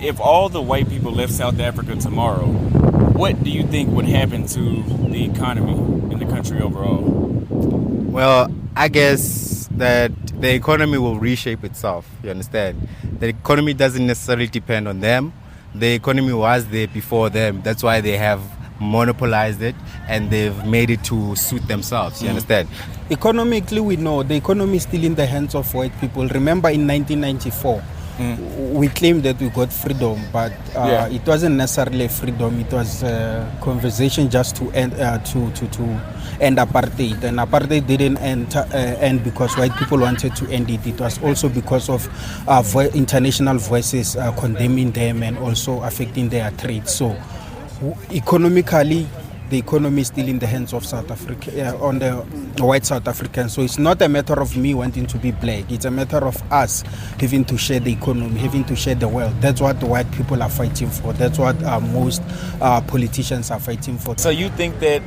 if all the white people left South Africa tomorrow, what do you think would happen to the economy in the country overall? Well, I guess that the economy will reshape itself, you understand? The economy doesn't necessarily depend on them. The economy was there before them. That's why they have monopolized it and they've made it to suit themselves, you understand? Economically, we know the economy is still in the hands of white people. Remember in 1994, we claimed that we got freedom, but it wasn't necessarily freedom. It was a conversation just to end end apartheid. And apartheid didn't end because white people wanted to end it. It was also because of international voices condemning them and also affecting their trade. So economically, the economy is still in the hands of South Africa, on the white South Africans. So it's not a matter of me wanting to be black. It's a matter of us having to share the economy, having to share the wealth. That's what the white people are fighting for. That's what most politicians are fighting for. So you think that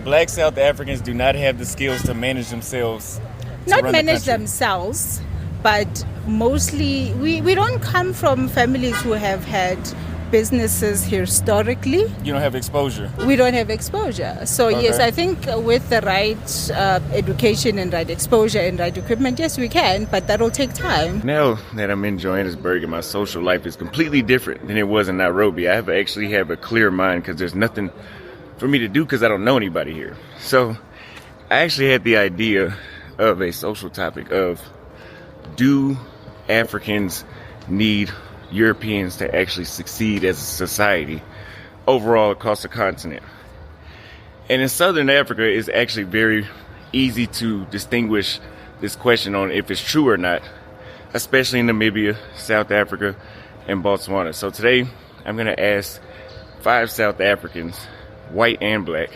black South Africans do not have the skills to manage themselves? Not manage themselves, but mostly we don't come from families who have had businesses historically. You don't have exposure. We don't have exposure. So yes, I think with the right education and right exposure and right equipment, yes, we can, but that'll take time. Now that I'm in Johannesburg and my social life is completely different than it was in Nairobi, I actually have a clear mind because there's nothing for me to do because I don't know anybody here. So I actually had the idea of a social topic of, do Africans need Europeans to actually succeed as a society overall across the continent? And in Southern Africa, it's actually very easy to distinguish this question on if it's true or not, especially in Namibia, South Africa, and Botswana. So today, I'm going to ask 5 South Africans, white and black,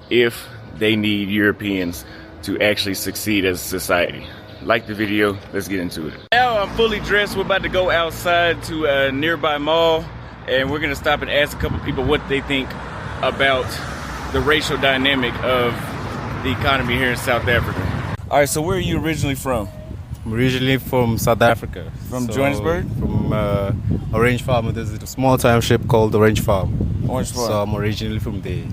if they need Europeans to actually succeed as a society. Like the video, let's get into it. Now I'm fully dressed. We're about to go outside to a nearby mall, and we're gonna stop and ask a couple people what they think about the racial dynamic of the economy here in South Africa. All right, so where are you originally from? I'm originally from South Africa. From Johannesburg? From Orange Farm. There's a small township called Orange Farm. Orange Farm. So I'm originally from there.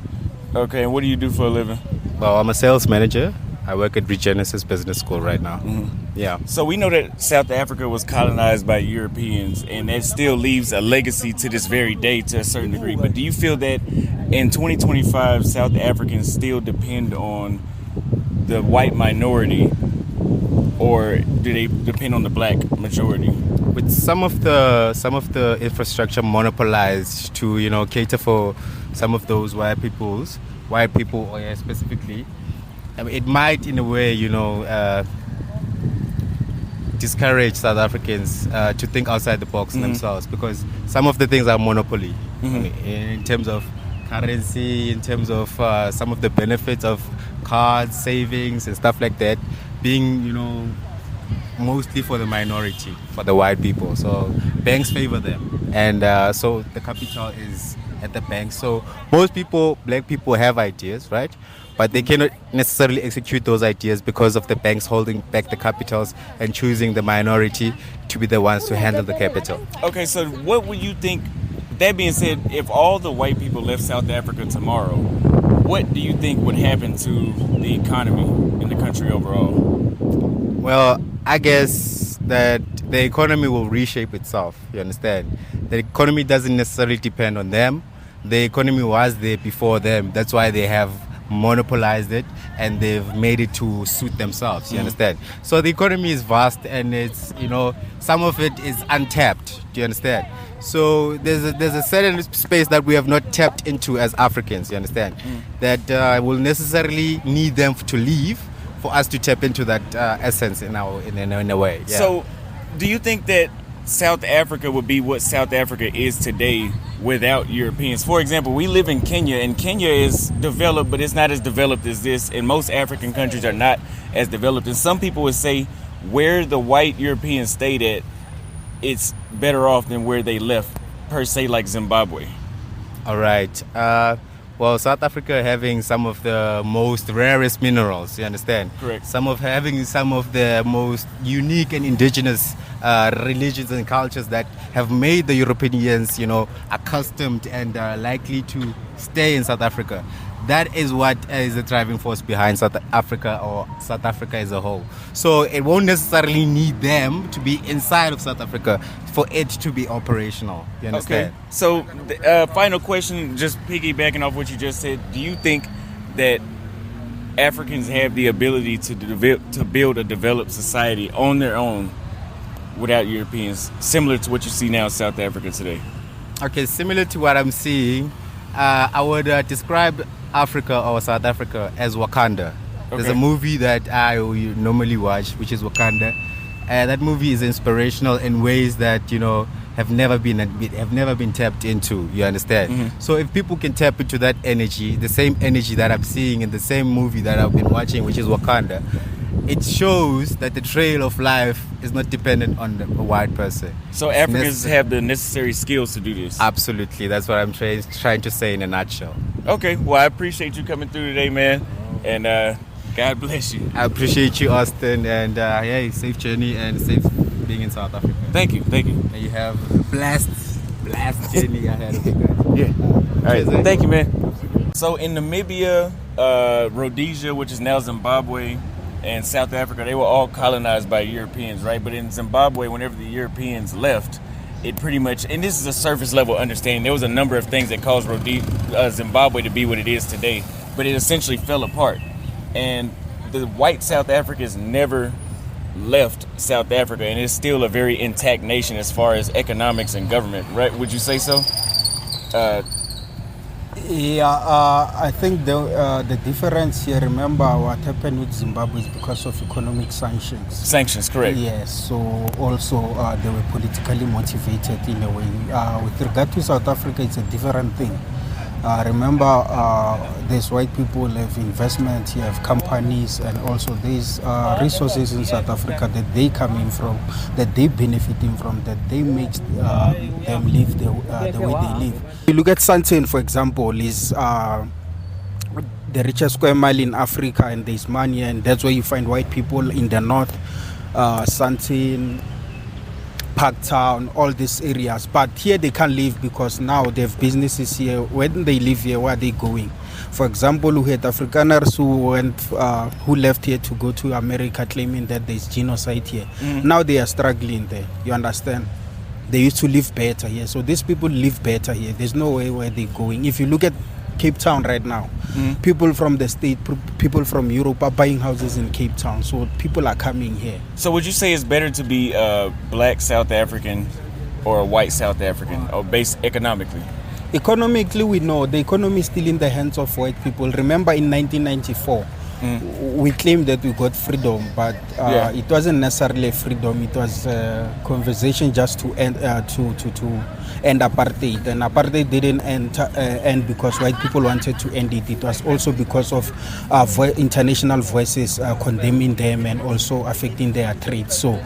Okay, and what do you do for a living? Well, I'm a sales manager. I work at Regenesis Business School right now. Yeah. So we know that South Africa was colonized by Europeans, and that still leaves a legacy to this very day to a certain degree. But do you feel that in 2025, South Africans still depend on the white minority, or do they depend on the black majority? With some of the infrastructure monopolized to cater for some of those white people specifically, I mean, it might, in a way, discourage South Africans to think outside the box themselves, because some of the things are monopoly in terms of currency, in terms of some of the benefits of cards, savings, and stuff like that, being, mostly for the minority, for the white people. So banks favor them, and so the capital is at the bank. So most people, black people, have ideas, right? But they cannot necessarily execute those ideas because of the banks holding back the capitals and choosing the minority to be the ones to handle the capital. Okay, so what would you think, that being said, if all the white people left South Africa tomorrow, what do you think would happen to the economy in the country overall? Well, I guess that the economy will reshape itself, you understand? The economy doesn't necessarily depend on them. The economy was there before them. That's why they have monopolized it and they've made it to suit themselves, you understand? So the economy is vast, and it's, some of it is untapped, do you understand? So there's a certain space that we have not tapped into as Africans, you understand? That will necessarily need them to leave for us to tap into that essence in a way. Yeah. So do you think that South Africa would be what South Africa is today without Europeans? For example, we live in Kenya, and Kenya is developed, but it's not as developed as this, and most African countries are not as developed. And some people would say where the white Europeans stayed at, it's better off than where they left, per se, like Zimbabwe. All right. Well, South Africa having some of the most rarest minerals, you understand? Correct. Having some of the most unique and indigenous religions and cultures that have made the Europeans, accustomed and likely to stay in South Africa. That is what is the driving force behind South Africa, or South Africa as a whole. So it won't necessarily need them to be inside of South Africa for it to be operational. You understand? Okay. So, final question, just piggybacking off what you just said. Do you think that Africans have the ability to build a developed society on their own without Europeans, similar to what you see now in South Africa today? Okay, similar to what I'm seeing, I would describe Africa or South Africa as Wakanda. Okay. There's a movie that I normally watch, which is Wakanda. That movie is inspirational in ways that have never been tapped into. You understand? Mm-hmm. So if people can tap into that energy, the same energy that I'm seeing in the same movie that I've been watching, which is Wakanda, it shows that the trail of life is not dependent on a white person. So Africans have the necessary skills to do this? Absolutely. That's what I'm trying to say in a nutshell. Okay. Well, I appreciate you coming through today, man. And God bless you. I appreciate you, Austin. And safe journey and safe being in South Africa. Thank you. Thank you. And you have a blast journey ahead of you guys. Yeah. All right. Thank you, man. So in Namibia, Rhodesia, which is now Zimbabwe, and South Africa, they were all colonized by Europeans, right? But in Zimbabwe, whenever the Europeans left, it pretty much, and this is a surface level understanding, there was a number of things that caused Zimbabwe to be what it is today, but it essentially fell apart. And the white South Africans never left South Africa, and it's still a very intact nation as far as economics and government, right? Would you say so? I think the difference here, remember what happened with Zimbabwe is because of economic sanctions. Sanctions, correct. Yes, so also they were politically motivated in a way. With regard to South Africa, it's a different thing. Remember, there's white people, have investment, you have companies, and also there's resources in South Africa that they come in from, that they benefiting from, that they make them live the way they live. You look at Sandton, for example, is the richest square mile in Africa, and there's money, and that's where you find white people in the north, Sandton, Parktown, all these areas. But here they can't live because now they have businesses here. When they live here, where are they going? For example, we had Afrikaners who left here to go to America claiming that there's genocide here. Now they are struggling there. You understand? They used to live better here. So these people live better here. There's no way where they're going. If you look at Cape Town right now, people from the state, people from Europe are buying houses in Cape Town. So people are coming here. So would you say it's better to be a black South African or a white South African, or based economically? Economically, we know the economy is still in the hands of white people. Remember in 1994, we claimed that we got freedom, but it wasn't necessarily freedom. It was a conversation just to end end apartheid. And apartheid didn't end because white people wanted to end it. It was also because of international voices condemning them and also affecting their trade. So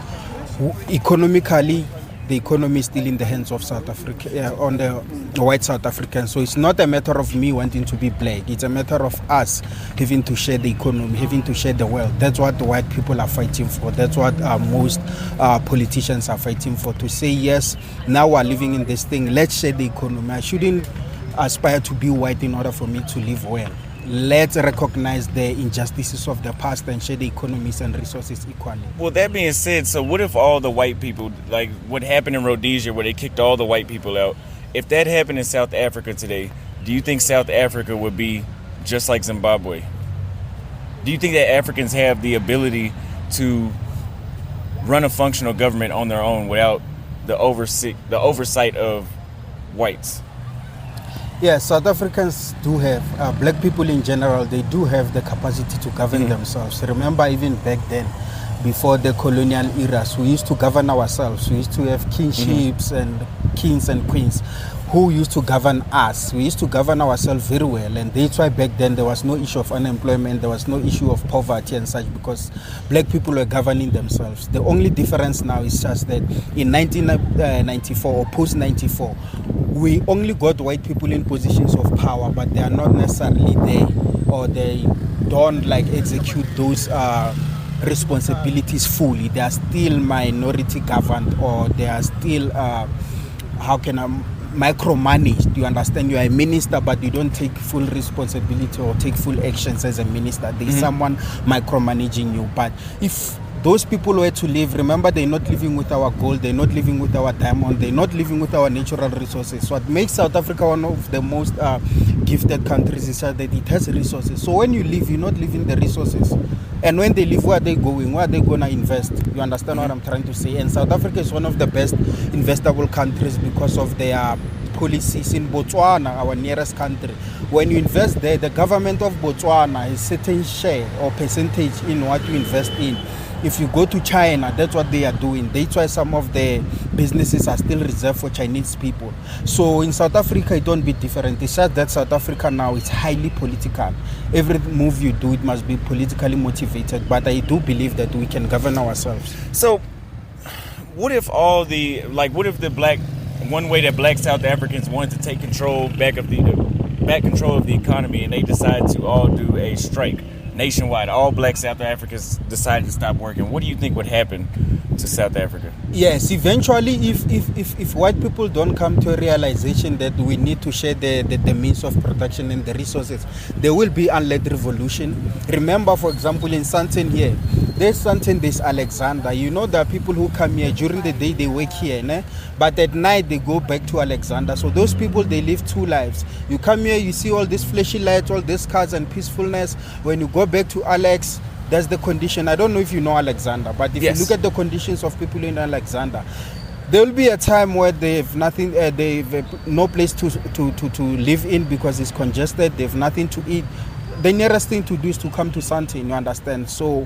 economically, the economy is still in the hands of South Africa, on the white South Africans. So it's not a matter of me wanting to be black. It's a matter of us having to share the economy, having to share the wealth. That's what the white people are fighting for. That's what most politicians are fighting for. To say, yes, now we're living in this thing, let's share the economy. I shouldn't aspire to be white in order for me to live well. Let's recognize the injustices of the past and share the economies and resources equally. Well, that being said, so what if all the white people, like what happened in Rhodesia where they kicked all the white people out, if that happened in South Africa today, do you think South Africa would be just like Zimbabwe? Do you think that Africans have the ability to run a functional government on their own without the oversight of whites? Yes, South Africans do have, black people in general, they do have the capacity to govern themselves. Remember, even back then, before the colonial eras, we used to govern ourselves. We used to have kingships and kings and queens who used to govern us. We used to govern ourselves very well, and that's why back then there was no issue of unemployment, there was no issue of poverty and such, because black people were governing themselves. The only difference now is just that in 1994 or post-94, we only got white people in positions of power, but they are not necessarily there, or they don't like execute those responsibilities fully. They are still minority governed, or they are still micromanaged. You understand? You are a minister, but you don't take full responsibility or take full actions as a minister. There is someone micromanaging you. But if those people were to live, remember, they're not living with our gold, they're not living with our diamond, they're not living with our natural resources. So what makes South Africa one of the most gifted countries is that it has resources. So when you live, you're not living the resources. And when they live, where are they going? Where are they going to invest? You understand what I'm trying to say? And South Africa is one of the best investable countries because of their policies. In Botswana, our nearest country, when you invest there, the government of Botswana has a certain share or percentage in what you invest in. If you go to China, that's what they are doing. That's why some of the businesses are still reserved for Chinese people. So in South Africa, it don't be different. It's just that South Africa now is highly political. Every move you do, it must be politically motivated. But I do believe that we can govern ourselves. So, what if what if one way that black South Africans wanted to take back control of the economy, and they decide to all do a strike nationwide? All black South Africans decided to stop working. What do you think would happen to South Africa? Yes, eventually, if white people don't come to a realization that we need to share the means of production and the resources, there will be a led revolution. Remember, for example, in Sandton here, there's Sandton, there's Alexander. You know, there are people who come here during the day, they work here, né? But at night they go back to Alexander. So those people, they live two lives. You come here, you see all these flashy lights, all these cars and peacefulness. When you go back to Alex, that's the condition. I don't know if you know Alexander, but if you look at the conditions of people in Alexander, there will be a time where they have nothing, they have no place to live in because it's congested. They have nothing to eat. The nearest thing to do is to come to Sandton, you understand? So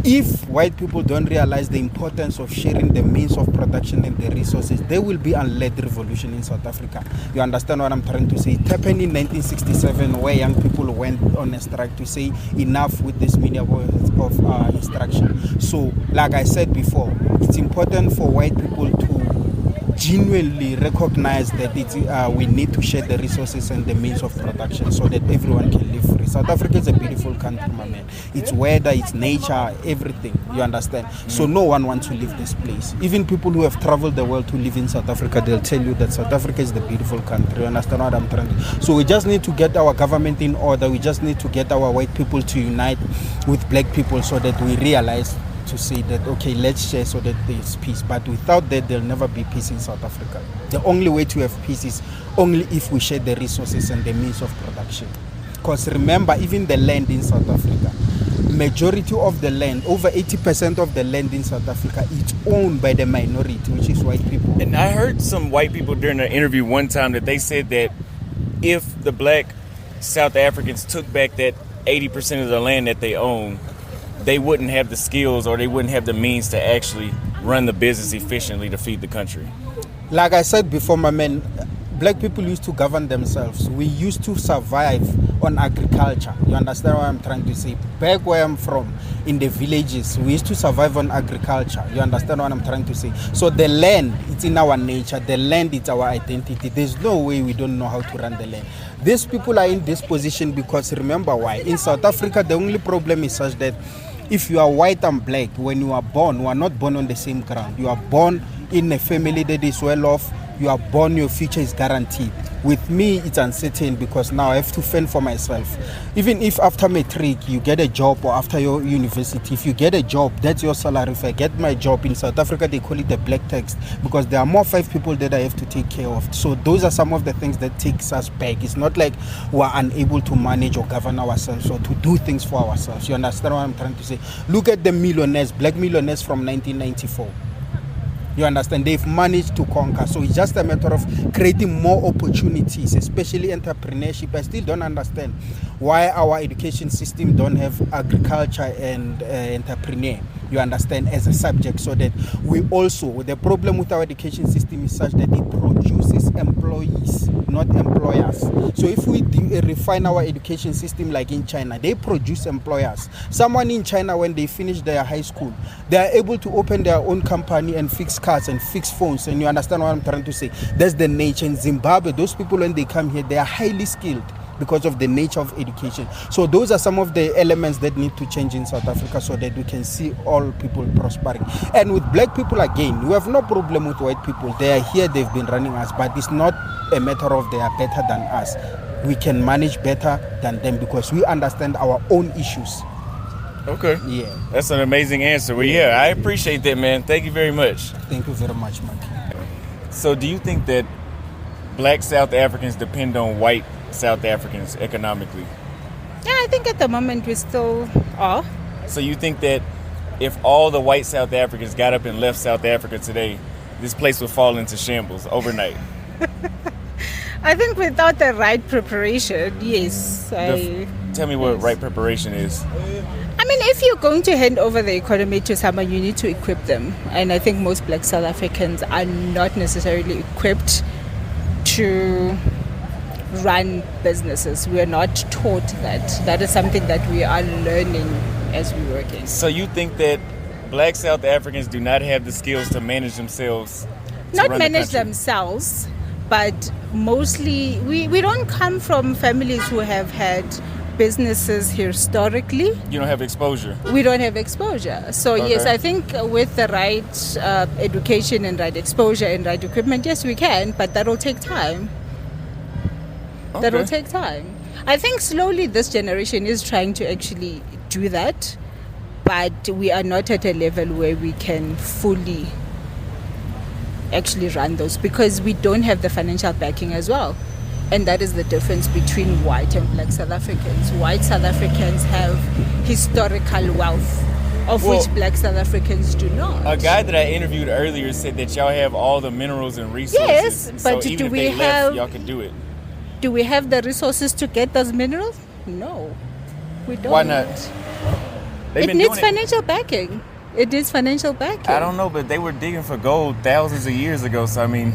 if white people don't realize the importance of sharing the means of production and the resources, there will be a led revolution in South Africa. You understand what I'm trying to say? It happened in 1967 where young people went on a strike to say enough with this media of instruction. So, like I said before, it's important for white people to genuinely recognize that we need to share the resources and the means of production so that everyone can live free. South Africa is a beautiful country, my man. It's weather, it's nature, everything. You understand? So no one wants to leave this place. Even people who have traveled the world to live in South Africa, they'll tell you that South Africa is the beautiful country. You understand what I'm trying to say? So we just need to get our government in order. We just need to get our white people to unite with black people so that we realize to say that, okay, let's share so that there's peace. But without that, there'll never be peace in South Africa. The only way to have peace is only if we share the resources and the means of production. Because remember, even the land in South Africa, majority of the land, over 80% of the land in South Africa, it's owned by the minority, which is white people. And I heard some white people during an interview one time that they said that if the black South Africans took back that 80% of the land that they own, they wouldn't have the skills or they wouldn't have the means to actually run the business efficiently to feed the country. Like I said before, my man, black people used to govern themselves. We used to survive on agriculture. You understand what I'm trying to say? Back where I'm from, in the villages, we used to survive on agriculture. You understand what I'm trying to say? So the land, it's in our nature. The land, it's our identity. There's no way we don't know how to run the land. These people are in this position because remember why. In South Africa, the only problem is such that if you are white and black, when you are born, you are not born on the same ground. You are born in a family that is well off. You are born, your future is guaranteed. With me, it's uncertain because now I have to fend for myself. Even if after matric you get a job or after your university, if you get a job, that's your salary. If I get my job in South Africa, they call it the black tax because there are more 5 people that I have to take care of. So those are some of the things that takes us back. It's not like we're unable to manage or govern ourselves or to do things for ourselves. You understand what I'm trying to say? Look at the millionaires, black millionaires from 1994. You understand? They've managed to conquer. So it's just a matter of creating more opportunities, especially entrepreneurship. I still don't understand why our education system don't have agriculture and entrepreneur, you understand, as a subject, so that we also, the problem with our education system is such that it produces employees, not employers. So if we refine our education system like in China, they produce employers. Someone in China, when they finish their high school, they are able to open their own company and fix cars and fix phones. And you understand what I'm trying to say? That's the nature. In Zimbabwe, those people, when they come here, they are highly skilled. because of the nature of education. So those are some of the elements that need to change in South Africa so that we can see all people prospering. And with black people, again, we have no problem with white people. They are here, they've been running us, but it's not a matter of they are better than us. We can manage better than them because we understand our own issues. Okay. Yeah. That's an amazing answer. Well, yeah, I appreciate that, man. Thank you very much. Thank you very much, Mike. So do you think that black South Africans depend on white South Africans economically? Yeah, I think at the moment we still are. So you think that if all the white South Africans got up and left South Africa today, this place would fall into shambles overnight? I think without the right preparation, yes. Tell me what right preparation is. I mean, if you're going to hand over the economy to someone, you need to equip them. And I think most black South Africans are not necessarily equipped to run businesses. We are not taught that. That is something that we are learning as we work in. So you think that black South Africans do not have the skills to manage themselves? Not manage themselves, but mostly we don't come from families who have had businesses historically. You don't have exposure. We don't have exposure. So Okay. yes, I think with the right education and right exposure and right equipment, yes, we can, but that will take time. That will take time. I think slowly this generation is trying to actually do that, but we are not at a level where we can fully actually run those because we don't have the financial backing as well. And that is the difference between white and black South Africans. White South Africans have historical wealth, of which black South Africans do not. A guy that I interviewed earlier said that y'all have all the minerals and resources. Yes, but so even do if we they have- left, y'all could do it. Do we have the resources to get those minerals? No, we don't. Why not? They've It been needs doing financial backing. It needs financial backing. I don't know, but they were digging for gold thousands of years ago. So I mean,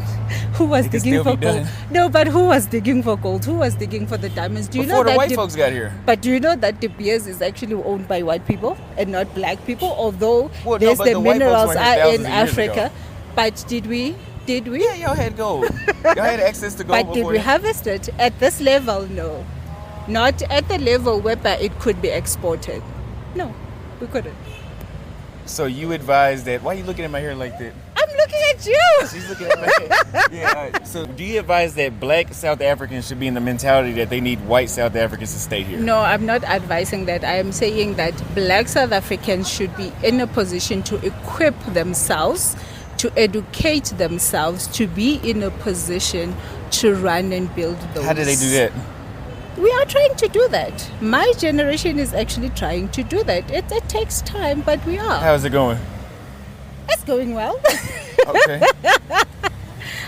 Who was it can digging still for be gold? done. No, but who was digging for gold? Who was digging for the diamonds? Do you before know the that white folks got here. But do you know that De Beers is actually owned by white people and not black people? Although Well, no, there's but the the white folks minerals were here are thousands in of years Africa. ago. But did we? Yeah, y'all had gold. Y'all had access to gold But did before we that. harvest it at this level? No, not at the level whereby it could be exported. No, we couldn't. So you advise that? Why are you looking at my hair like that? I'm looking at you. She's looking at my hair. Yeah. All right. So do you advise that black South Africans should be in the mentality that they need white South Africans to stay here? No, I'm not advising that. I am saying that black South Africans should be in a position to equip themselves, to educate themselves, to be in a position to run and build those. How do they do that? We are trying to do that. My generation is actually trying to do that. It takes time, but we are. How's it going? It's going well. Okay.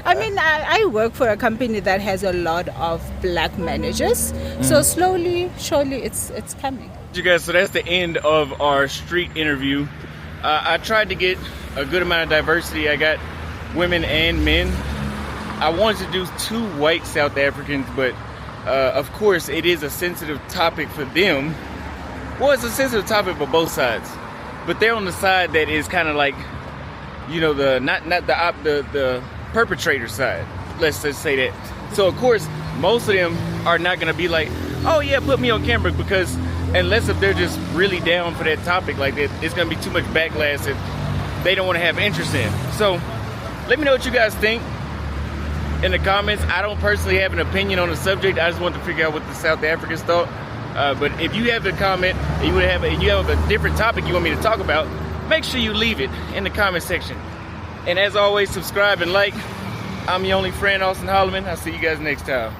I mean, I work for a company that has a lot of black managers. So slowly, surely, it's coming. You guys, so that's the end of our street interview. I tried to get a good amount of diversity. I got women and men. I wanted to do 2 white South Africans, but of course it is a sensitive topic for them. Well, it's a sensitive topic for both sides, but they're on the side that is kind of like, you know, the not the perpetrator side. Let's just say that. So of course most of them are not going to be like, oh yeah, put me on camera, because unless if they're just really down for that topic like that, it's going to be too much backlash that they don't want to have interest in. So let me know what you guys think in the comments. I don't personally have an opinion on the subject. I just want to figure out what the South Africans thought. But if you have a comment and you have a different topic you want me to talk about, make sure you leave it in the comment section. And as always, subscribe and like. I'm your only friend, Austin Holleman. I'll see you guys next time.